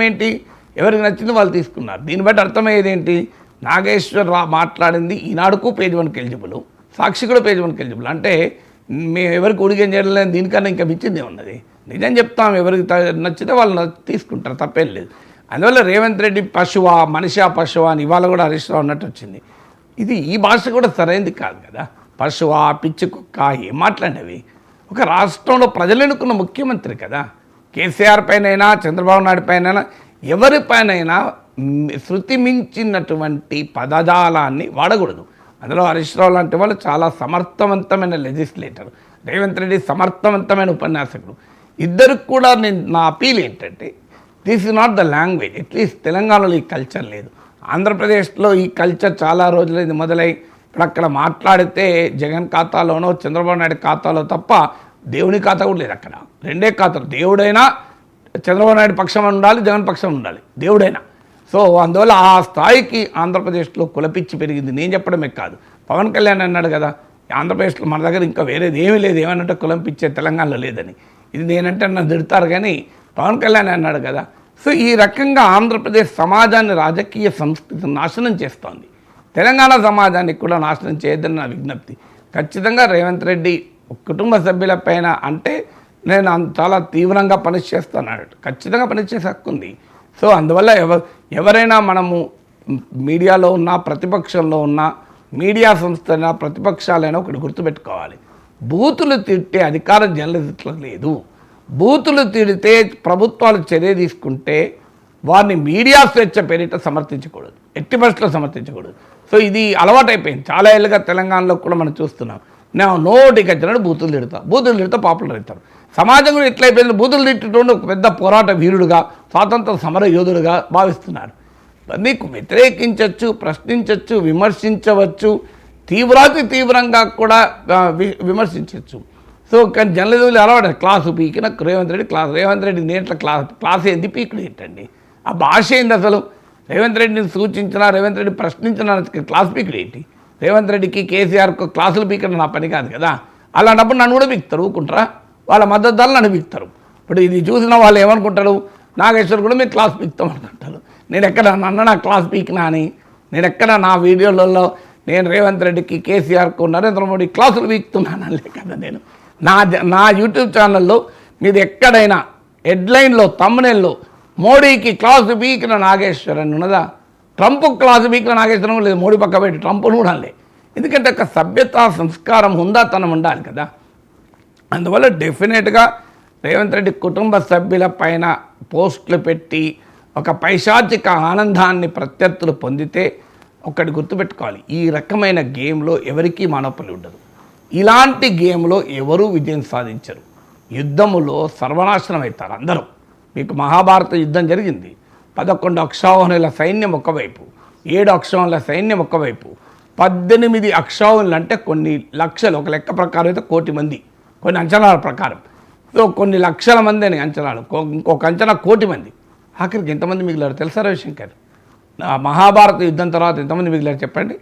ఏంటి, ఎవరికి నచ్చింది వాళ్ళు తీసుకున్నారు. దీన్ని బట్టి అర్థమయ్యేది ఏంటి, నాగేశ్వర్ మాట్లాడింది ఈనాడుకు పేజ్ 1కి ఎలిజిబుల్, సాక్షి కూడా పేజ్ 1కి ఎలిజిబుల్. అంటే మేము ఎవరికి ఉడిగేం చేయడం దీనికన్నా ఇంకా మించిందే ఉన్నది. నిజం చెప్తాం, ఎవరికి నచ్చితే వాళ్ళు తీసుకుంటారు, తప్పేం లేదు. అందువల్ల రేవంత్ రెడ్డి పశువా మనిషా పశువా అని ఇవాళ కూడా హరీష్ రావు అన్నట్టు వచ్చింది. ఇది ఈ భాష కూడా సరైనది కాదు కదా. పశువా పిచ్చి కుక్క ఏం మాట్లాడినవి. ఒక రాష్ట్రంలో ప్రజలు ఎన్నుకున్న ముఖ్యమంత్రి కదా. కేసీఆర్ పైనైనా చంద్రబాబు నాయుడు పైన ఎవరిపైనైనా శృతి మించినటువంటి పదజాలాన్ని వాడకూడదు. అందులో హరీష్ రావు లాంటి వాళ్ళు చాలా సమర్థవంతమైన లెజిస్లేటర్, రేవంత్ రెడ్డి సమర్థవంతమైన ఉపన్యాసకుడు. ఇద్దరికి కూడా నా అపీల్ ఏంటంటే, this is not the language. At least తెలంగాణలో ఈ కల్చర్ లేదు. ఆంధ్రప్రదేశ్లో ఈ కల్చర్ చాలా రోజులైంది మొదలై. ఇప్పుడు అక్కడ మాట్లాడితే జగన్ ఖాతాలోనో చంద్రబాబు నాయుడు ఖాతాలో తప్ప దేవుని ఖాతా కూడా లేదు. అక్కడ రెండే ఖాతాలు, దేవుడైనా చంద్రబాబు నాయుడు పక్షం ఉండాలి, జగన్ పక్షం ఉండాలి, దేవుడైనా. సో అందువల్ల ఆ స్థాయికి ఆంధ్రప్రదేశ్లో కులపిచ్చి పెరిగింది. నేను చెప్పడమే కాదు, పవన్ కళ్యాణ్ అన్నాడు కదా, ఆంధ్రప్రదేశ్లో మన దగ్గర ఇంకా వేరేది ఏమీ లేదు, ఏమనంటే కులం పిచ్చే తెలంగాణలో లేదని. ఇది నేనంటే నన్ను తిడతారు కానీ పవన్ కళ్యాణ్ అన్నాడు కదా. సో ఈ రకంగా ఆంధ్రప్రదేశ్ సమాజాన్ని, రాజకీయ సంస్కృతిని నాశనం చేస్తోంది. తెలంగాణ సమాజానికి కూడా నాశనం చేయొద్దని నా విజ్ఞప్తి. ఖచ్చితంగా రేవంత్ రెడ్డి కుటుంబ సభ్యులపైన అంటే నేను చాలా తీవ్రంగా పనిష్ చేస్తున్నాడు. ఖచ్చితంగా పనిష్ చేసే హక్కు ఉంది. సో అందువల్ల ఎవరైనా మనము మీడియాలో ఉన్నా, ప్రతిపక్షంలో ఉన్నా, మీడియా సంస్థలైనా ప్రతిపక్షాలైనా ఒకటి గుర్తుపెట్టుకోవాలి, బూతులు తిట్టే అధికారం జర్నలిస్టులకు లేదు. బూతులు తిడితే ప్రభుత్వాలు చర్య తీసుకుంటే వారిని మీడియా స్వేచ్ఛ పేరిట సమర్థించకూడదు, ఎట్టి పరిస్థితుల్లో సమర్థించకూడదు. సో ఇది అలవాటైపోయింది చాలా ఏళ్ళుగా. తెలంగాణలో కూడా మనం చూస్తున్నాం. నేను నోటికి వచ్చినట్టు బూతులు తిడతా పాపులర్ అవుతారు. సమాజం కూడా ఎట్లయిపోయింది, బూతులు తిట్టేటోడు ఒక పెద్ద పోరాట వీరుడుగా, స్వాతంత్ర సమర యోధుడుగా భావిస్తున్నారు. నీకు వ్యతిరేకించవచ్చు, ప్రశ్నించవచ్చు, విమర్శించవచ్చు, తీవ్రంగా కూడా విమర్శించవచ్చు. సో కానీ జర్నలిజంలో అలవాటు క్లాసు పీకిన రేవంత్ రెడ్డి నేట్ల క్లాస్ ఏంది, పీకుడు ఏంటండి, ఆ భాష ఏంది అసలు. రేవంత్ రెడ్డిని సూచించినా, రేవంత్ రెడ్డి ప్రశ్నించిన క్లాస్ పీకుడు ఏంటి. రేవంత్ రెడ్డికి కేసీఆర్కు క్లాసులు పీకడం నా పని కాదు కదా. అలాంటప్పుడు నన్ను కూడా పీకుతారు, ఊరుకుంటారా? వాళ్ళ మద్దతుదారులు నన్ను పీకుతారు. ఇప్పుడు ఇది చూసిన వాళ్ళు ఏమనుకుంటారు, నాగేశ్వర్ కూడా మీరు క్లాస్ పీకుతాం అనుకుంటారు. నేను ఎక్కడ నా క్లాస్ పీకినా అని, నేను ఎక్కడ నా వీడియోలలో నేను రేవంత్ రెడ్డికి, కేసీఆర్కు, నరేంద్ర మోడీ క్లాసులు పీకుతున్నాను కదా. నేను నా యూట్యూబ్ ఛానల్లో మీరు ఎక్కడైనా హెడ్లైన్లో, తమ్మునేల్లో మోడీకి క్లాసు పీకిన నాగేశ్వర్ అని ఉన్నదా? ట్రంప్ క్లాసు పీకిన నాగేశ్వరం లేదు, మోడీ పక్క పెట్టి ట్రంప్ను కూడా అనలే. ఎందుకంటే ఒక సభ్యత, సంస్కారం, హుందాతనం ఉండాలి కదా. అందువల్ల డెఫినెట్గా రేవంత్ రెడ్డి కుటుంబ సభ్యుల పైన పోస్టులు పెట్టి ఒక పైశాచిక ఆనందాన్ని ప్రత్యర్థులు పొందితే ఒకటి గుర్తుపెట్టుకోవాలి, ఈ రకమైన గేమ్లో ఎవరికీ మానోపలి ఉండదు. ఇలాంటి గేమ్లో ఎవరూ విజయం సాధించరు. యుద్ధములో సర్వనాశనం అవుతారు అందరూ. మీకు మహాభారత యుద్ధం జరిగింది. 11 అక్షౌహిణుల సైన్యం ఒకవైపు, 7 అక్షౌహిణుల సైన్యం ఒకవైపు, 18 అక్షౌహిణులు అంటే కొన్ని లక్షలు, ఒక లెక్క ప్రకారం అయితే 1 కోటి మంది, కొన్ని అంచనాల ప్రకారం. సో కొన్ని లక్షల మంది అని అంచనాలు, ఇంకొక అంచనా 1 కోటి మంది. ఆఖరికి ఎంతమంది మిగిలారు తెలుసా రవిశంకర్? మహాభారత యుద్ధం తర్వాత ఎంతమంది మిగిలారు చెప్పండి?